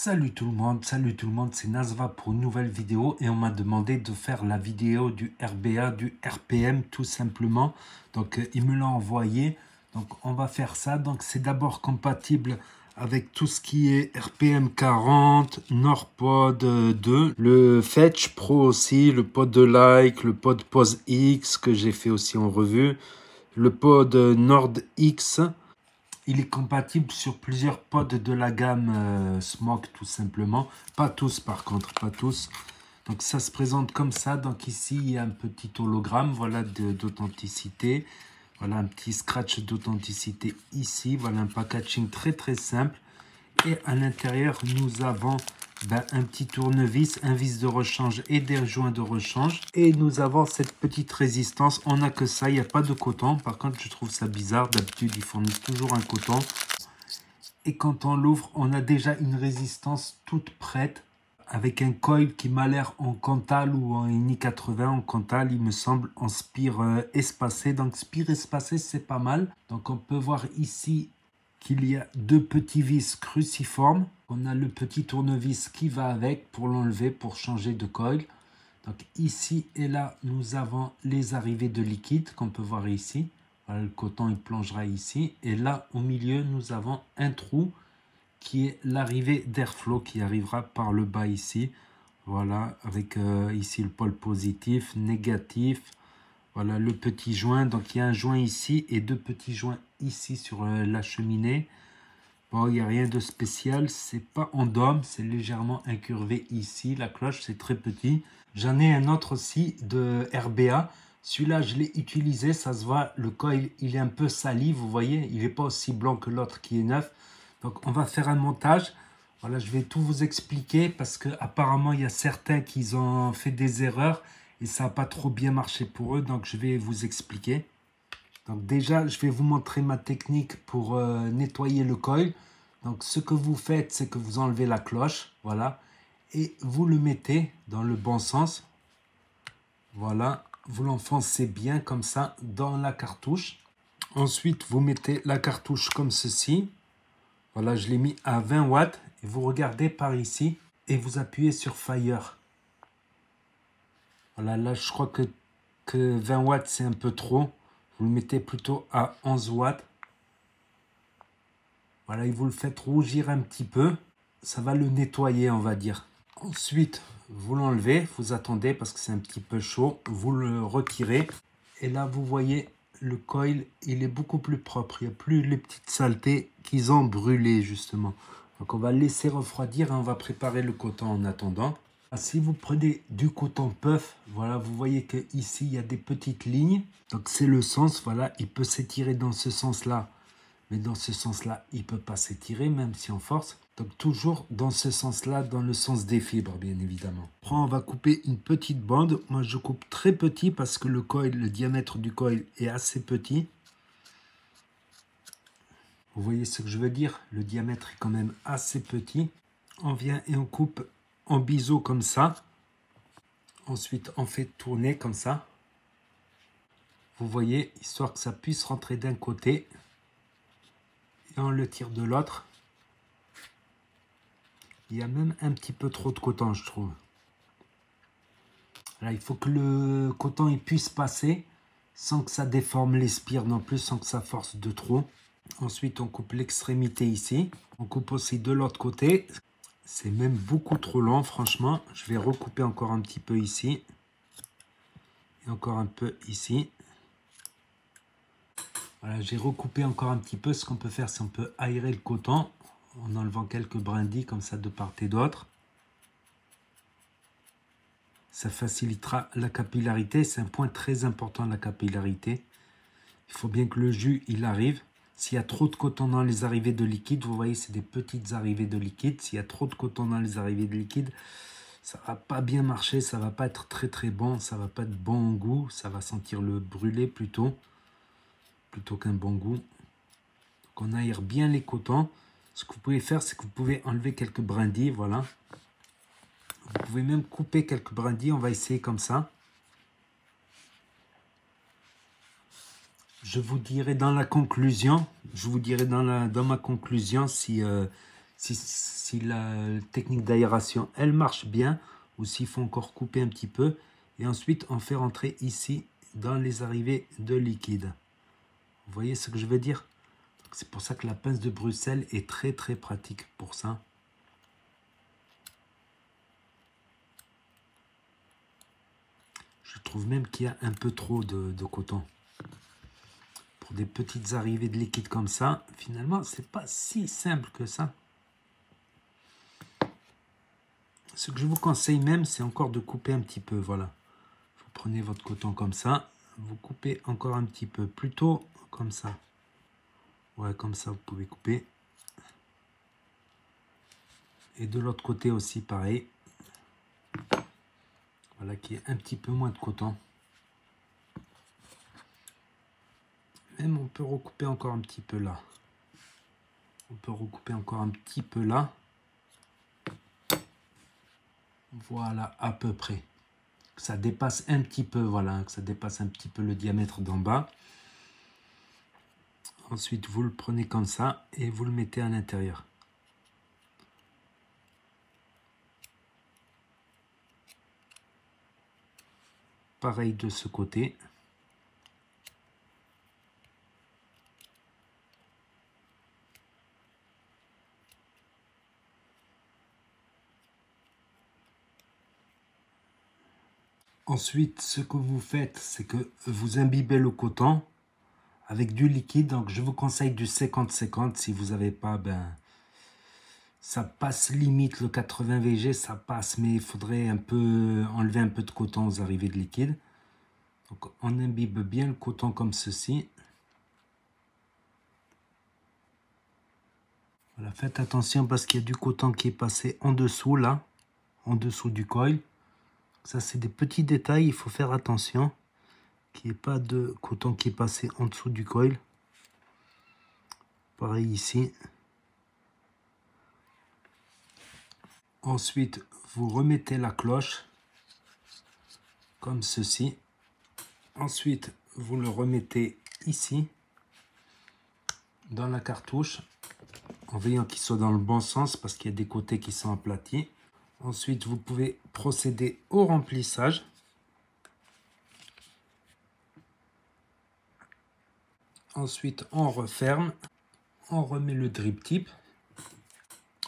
Salut tout le monde, c'est Nazva pour une nouvelle vidéo et on m'a demandé de faire la vidéo du RBA, du RPM tout simplement. Donc il me l'a envoyé, donc on va faire ça. Donc c'est d'abord compatible avec tout ce qui est RPM 40, NordPod 2, le Fetch Pro aussi, le pod de like, le pod Pose X que j'ai fait aussi en revue, le pod Nord X. Il est compatible sur plusieurs pods de la gamme Smoke tout simplement. Pas tous par contre, pas tous. Donc ça se présente comme ça. Donc ici il y a un petit hologramme, voilà, d'authenticité. Voilà un petit scratch d'authenticité ici. Voilà un packaging très très simple. Et à l'intérieur nous avons un petit tournevis, un vis de rechange et des joints de rechange. Et nous avons cette petite résistance. On n'a que ça, il n'y a pas de coton. Par contre, je trouve ça bizarre. D'habitude, ils fournissent toujours un coton. Et quand on l'ouvre, on a déjà une résistance toute prête. Avec un coil qui m'a l'air en Cantal ou en I80. En Cantal, il me semble, en spire espacé. Donc, spire espacé, c'est pas mal. Donc, on peut voir ici qu'il y a deux petits vis cruciformes. On a le petit tournevis qui va avec pour l'enlever, pour changer de coil. Donc ici et là, nous avons les arrivées de liquide qu'on peut voir ici. Voilà, le coton il plongera ici. Et là, au milieu, nous avons un trou qui est l'arrivée d'airflow qui arrivera par le bas ici. Voilà, avec ici le pôle positif, négatif. Voilà le petit joint. Donc il y a un joint ici et deux petits joints ici sur la cheminée. Bon, il n'y a rien de spécial. C'est pas en dôme, c'est légèrement incurvé ici. La cloche, c'est très petit. J'en ai un autre aussi de RBA. Celui-là, je l'ai utilisé. Ça se voit, le coil, il est un peu sali. Vous voyez, il n'est pas aussi blanc que l'autre qui est neuf. Donc, on va faire un montage. Voilà, je vais tout vous expliquer parce que apparemment il y a certains qui ont fait des erreurs et ça n'a pas trop bien marché pour eux. Donc, je vais vous expliquer. Donc déjà, je vais vous montrer ma technique pour nettoyer le coil. Donc ce que vous faites, c'est que vous enlevez la cloche, voilà, et vous le mettez dans le bon sens. Voilà, vous l'enfoncez bien comme ça dans la cartouche. Ensuite, vous mettez la cartouche comme ceci. Voilà, je l'ai mis à 20 watts. Et vous regardez par ici et vous appuyez sur Fire. Voilà, là, je crois que 20 watts, c'est un peu trop. Vous le mettez plutôt à 11 watts. Voilà, et vous le faites rougir un petit peu. Ça va le nettoyer, on va dire. Ensuite, vous l'enlevez. Vous attendez parce que c'est un petit peu chaud. Vous le retirez. Et là, vous voyez, le coil, il est beaucoup plus propre. Il n'y a plus les petites saletés qu'ils ont brûlées, justement. Donc, on va le laisser refroidir et on va préparer le coton en attendant. Si vous prenez du coton puff, voilà, vous voyez que ici il y a des petites lignes. Donc, c'est le sens, voilà, il peut s'étirer dans ce sens-là. Mais dans ce sens-là, il ne peut pas s'étirer, même si on force. Donc toujours dans ce sens-là, dans le sens des fibres, bien évidemment. Après, on va couper une petite bande. Moi, je coupe très petit parce que le coil, le diamètre du coil est assez petit. Vous voyez ce que je veux dire? Le diamètre est quand même assez petit. On vient et on coupe en biseau comme ça. Ensuite, on fait tourner comme ça. Vous voyez, histoire que ça puisse rentrer d'un côté. Et on le tire de l'autre. Il y a même un petit peu trop de coton, je trouve. Là, il faut que le coton il puisse passer sans que ça déforme les spires non plus, sans que ça force de trop. Ensuite, on coupe l'extrémité ici. On coupe aussi de l'autre côté. C'est même beaucoup trop long, franchement. Je vais recouper encore un petit peu ici. Et encore un peu ici. Voilà, j'ai recoupé encore un petit peu. Ce qu'on peut faire, c'est qu'on peut aérer le coton en enlevant quelques brindilles comme ça de part et d'autre. Ça facilitera la capillarité. C'est un point très important, la capillarité. Il faut bien que le jus, il arrive. S'il y a trop de coton dans les arrivées de liquide, vous voyez, c'est des petites arrivées de liquide. S'il y a trop de coton dans les arrivées de liquide, ça ne va pas bien marcher. Ça ne va pas être très très bon. Ça ne va pas être bon au goût. Ça va sentir le brûlé plutôt qu'un bon goût. Donc on aère bien les cotons. Ce que vous pouvez faire, c'est que vous pouvez enlever quelques brindilles. Voilà. Vous pouvez même couper quelques brindilles. On va essayer comme ça. Je vous dirai dans la conclusion, dans ma conclusion si si la technique d'aération, elle marche bien, ou s'il faut encore couper un petit peu. Et ensuite, on fait rentrer ici, dans les arrivées de liquide. Vous voyez ce que je veux dire? C'est pour ça que la pince de Bruxelles est très très pratique pour ça. Je trouve même qu'il y a un peu trop de coton. Pour des petites arrivées de liquide comme ça, finalement, c'est pas si simple que ça. Ce que je vous conseille même, c'est encore de couper un petit peu, voilà. Vous prenez votre coton comme ça, vous coupez encore un petit peu, plutôt comme ça. Ouais, comme ça, vous pouvez couper. Et de l'autre côté aussi, pareil. Voilà, qui est un petit peu moins de coton. Même on peut recouper encore un petit peu là. On peut recouper encore un petit peu là. Voilà, à peu près. Que ça dépasse un petit peu, voilà, que ça dépasse un petit peu le diamètre d'en bas. Ensuite, vous le prenez comme ça et vous le mettez à l'intérieur. Pareil de ce côté. Ensuite, ce que vous faites, c'est que vous imbibez le coton avec du liquide. Donc, je vous conseille du 50-50. Si vous n'avez pas, ben, ça passe limite le 80 VG, ça passe. Mais il faudrait un peu enlever un peu de coton aux arrivées de liquide. Donc, on imbibe bien le coton comme ceci. Voilà, faites attention parce qu'il y a du coton qui est passé en dessous, là, en dessous du coil. Ça, c'est des petits détails, il faut faire attention qu'il n'y ait pas de coton qui est passé en dessous du coil. Pareil ici. Ensuite, vous remettez la cloche comme ceci. Ensuite, vous le remettez ici, dans la cartouche, en veillant qu'il soit dans le bon sens parce qu'il y a des côtés qui sont aplatis. Ensuite, vous pouvez procéder au remplissage. Ensuite, on referme. On remet le drip tip.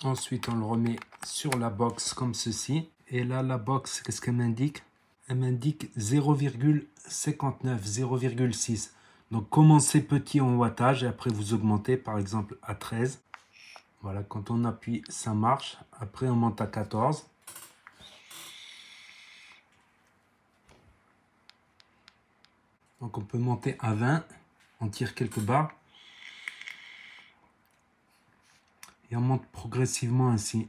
Ensuite, on le remet sur la box comme ceci. Et là, la box, qu'est-ce qu'elle m'indique? Elle m'indique 0,59, 0,6. Donc, commencez petit en wattage et après vous augmentez par exemple à 13. Voilà, quand on appuie, ça marche. Après, on monte à 14. Donc, on peut monter à 20. On tire quelques barres. Et on monte progressivement ainsi.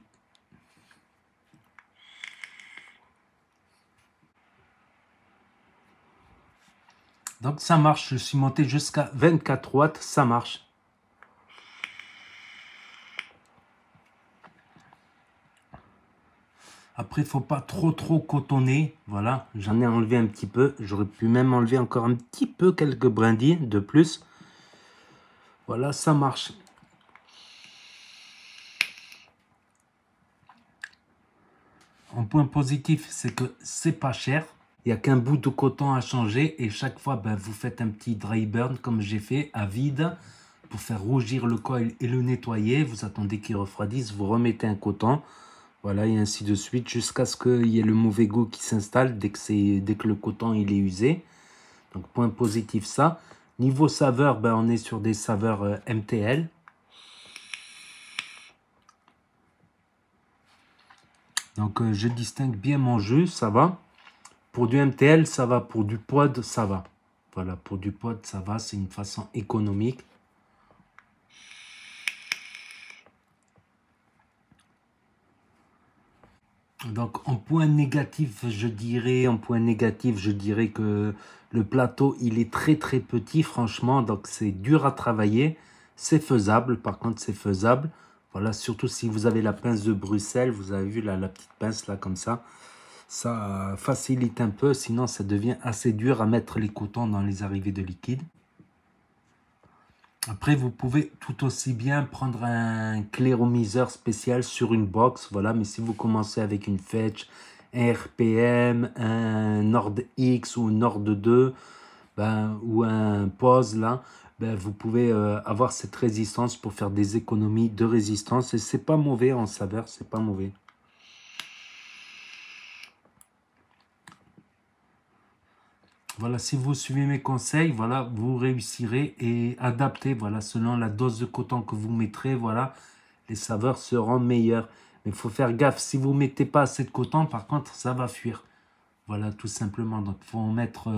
Donc ça marche, je suis monté jusqu'à 24 watts, ça marche. Après, il ne faut pas trop cotonner. Voilà, j'en ai enlevé un petit peu. J'aurais pu même enlever encore un petit peu quelques brindilles de plus. Voilà, ça marche. Un point positif, c'est que c'est pas cher. Il n'y a qu'un bout de coton à changer et chaque fois, ben, vous faites un petit dry burn comme j'ai fait à vide pour faire rougir le coil et le nettoyer. Vous attendez qu'il refroidisse, vous remettez un coton. Voilà, et ainsi de suite jusqu'à ce qu'il y ait le mauvais goût qui s'installe dès que le coton il est usé. Donc, point positif ça. Niveau saveur, ben, on est sur des saveurs MTL. Donc, je distingue bien mon jus, ça va. Pour du MTL, ça va. Pour du pod, ça va. Voilà, pour du pod, ça va. C'est une façon économique. Donc, en point négatif, je dirais que le plateau, il est très petit, franchement. Donc, c'est dur à travailler. C'est faisable, par contre, c'est faisable. Voilà, surtout si vous avez la pince de Bruxelles. Vous avez vu là, la petite pince, là, comme ça. Ça facilite un peu, sinon ça devient assez dur à mettre les cotons dans les arrivées de liquide. Après, vous pouvez tout aussi bien prendre un clairomiseur spécial sur une box, voilà. Mais si vous commencez avec une Fetch, un RPM, un Nord X ou un Nord 2, ben, ou un pause là, ben, vous pouvez avoir cette résistance pour faire des économies de résistance. Et c'est pas mauvais en saveur, c'est pas mauvais. Voilà, si vous suivez mes conseils, voilà, vous réussirez et adaptez, voilà, selon la dose de coton que vous mettrez, voilà, les saveurs seront meilleures. Mais il faut faire gaffe, si vous ne mettez pas assez de coton, par contre, ça va fuir. Voilà, tout simplement. Donc, il faut en mettre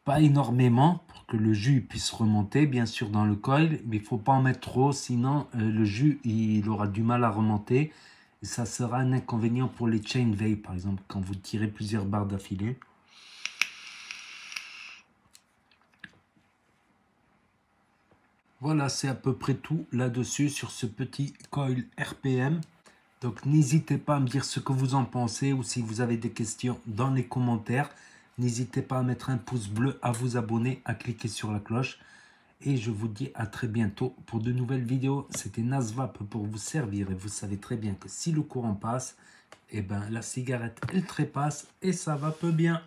pas énormément pour que le jus puisse remonter, bien sûr, dans le coil. Mais il ne faut pas en mettre trop, sinon le jus, il aura du mal à remonter. Et ça sera un inconvénient pour les chain veil, par exemple, quand vous tirez plusieurs barres d'affilée. Voilà, c'est à peu près tout là-dessus sur ce petit coil RPM. Donc n'hésitez pas à me dire ce que vous en pensez ou si vous avez des questions dans les commentaires. N'hésitez pas à mettre un pouce bleu, à vous abonner, à cliquer sur la cloche. Et je vous dis à très bientôt pour de nouvelles vidéos. C'était Nasvap pour vous servir et vous savez très bien que si le courant passe, eh ben, la cigarette elle trépasse et ça va peu bien.